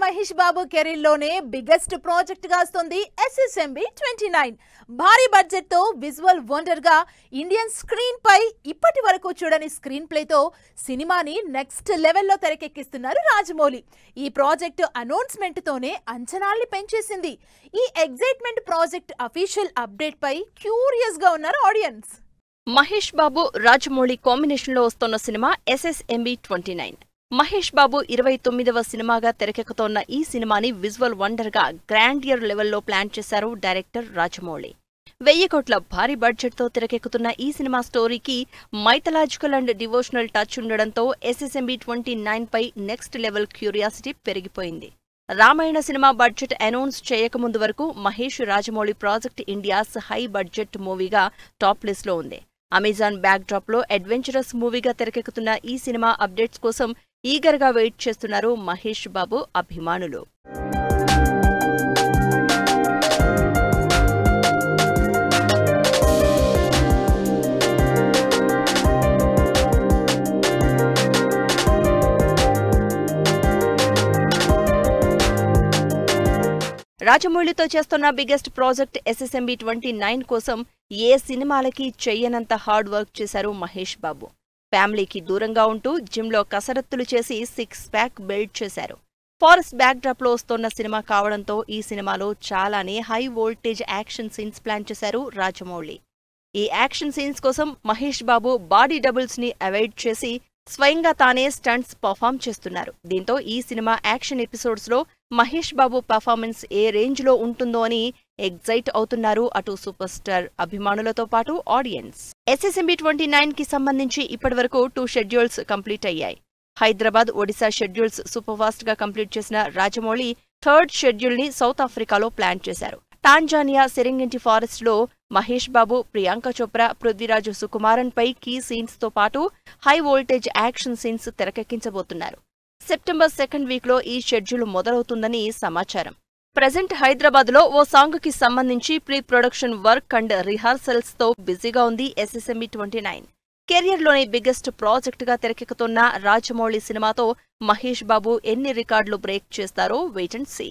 Mahesh Babu career లోనే biggest project గా వస్తుంది SSMB 29. భారీ బడ్జెట్ తో విజువల్ వండర్ గా ఇండియన్ స్క్రీన్ పై ఇప్పటి వరకు చూడని స్క్రీన్ ప్లే తో సినిమాని నెక్స్ట్ లెవెల్లో తెరకెక్కిస్తున్నారు రాజమౌళి. ఈ ప్రాజెక్ట్ అనౌన్స్మెంట్ తోనే అంచనాల్ని పెంచేసింది. ఈ ఎగ్జైట్మెంట్ ప్రాజెక్ట్ అఫీషియల్ అప్డేట్ పై క్యూరియస్ గా ఉన్నారు ఆడియన్స్. మహేష్ బాబు రాజమౌళి కాంబినేషన్ లో వస్తున్న సినిమా SSMB 29. మహేష్ బాబు 29వ సినిమాగా తెరకెక్కుతోన్న ఈ సినిమాని విజువల్ వండర్ గా గ్రాండియర్ లెవెల్లో ప్లాన్ చేశారు డైరెక్టర్ రాజమౌళి. 1000 కోట్ల భారీ బడ్జెట్ తో తెరకెక్కుతున్న ఈ సినిమా స్టోరీకి మైథలాజికల్ అండ్ డివోషనల్ టచ్ ఉండడంతో SSMB 29 పై నెక్స్ట్ లెవెల్ క్యూరియాసిటీ పెరిగిపోయింది. రామాయణ సినిమా బడ్జెట్ అనౌన్స్ చేయకముందు వరకు Mahesh Rajamouli project India's high budget మూవీగా top list లో ఉంది. అమెజాన్ బ్యాక్ డ్రాప్ లో అడ్వెంచరస్ మూవీగా తెరకెక్కుతున్న ఈ సినిమా అప్డేట్స్ కోసం ఈగర్ గా వెయిట్ చేస్తున్నారు మహేష్ బాబు అభిమానులు. రాజమౌళితో చేస్తున్న బిగ్గెస్ట్ ప్రాజెక్ట్ SSMB 29 కోసం ఏ సినిమాలకి చెయ్యనంత హార్డ్ వర్క్ చేశారు మహేష్ బాబు. ఫ్యామిలీకి దూరంగా ఉంటూ జిమ్లో కసరత్తులు చేసి 6 ప్యాక్ బిల్డ్ చేశారు. ఫారెస్ట్ బ్యాక్ డ్రాప్ లో వస్తోన్న సినిమా కావడంతో ఈ సినిమాలో చాలానే high voltage action scenes plan చేశారు రాజమౌళి. ఈ యాక్షన్ సీన్స్ కోసం మహేష్ బాబు బాడీ డబుల్స్ ని అవాయిడ్ చేసి స్వయంగా తానే స్టంట్స్ పర్ఫామ్ చేస్తున్నారు. దీంతో ఈ సినిమా యాక్షన్ ఎపిసోడ్స్ లో మహేష్ బాబు పర్ఫార్మెన్స్ ఏ రేంజ్ లో ఉంటుందో అని ఎగ్జైట్ అవుతున్నారు అటు సూపర్ స్టార్ అభిమానులతో పాటు ఆడియన్స్. SSMB 29 కి సంబంధించి ఇప్పటివరకు 2 షెడ్యూల్స్ కంప్లీట్ అయ్యాయి. Hyderabad, Odisha schedules super fast గా కంప్లీట్ చేసిన రాజమౌళి 3rd షెడ్యూల్ ని సౌత్ ఆఫ్రికాలో ప్లాన్ చేశారు. టాంజానియా సెరెంగెంటి ఫారెస్ట్ లో మహేష్ బాబు, ప్రియాంక చోప్రా, పృథ్వీరాజ్ సుకుమారన్ పై కీ సీన్స్ తో పాటు హై వోల్టేజ్ యాక్షన్ సీన్స్ తెరకెక్కించబోతున్నారు. సెప్టెంబర్ 2nd వీక్ లో ఈ షెడ్యూల్ మొదలవుతుందని సమాచారం. ప్రెజెంట్ హైదరాబాద్ లో ఓ సాంగ్ కి సంబంధించి pre production work and rehearsals తో బిజీగా ఉంది SSMB 29. కెరియర్ లోని బిగ్గెస్ట్ ప్రాజెక్ట్ గా తెరకెక్కుతున్న రాజమౌళి సినిమాతో మహేష్ బాబు ఎన్ని రికార్డులు బ్రేక్ చేస్తారో వెయిట్ అండ్ సీ.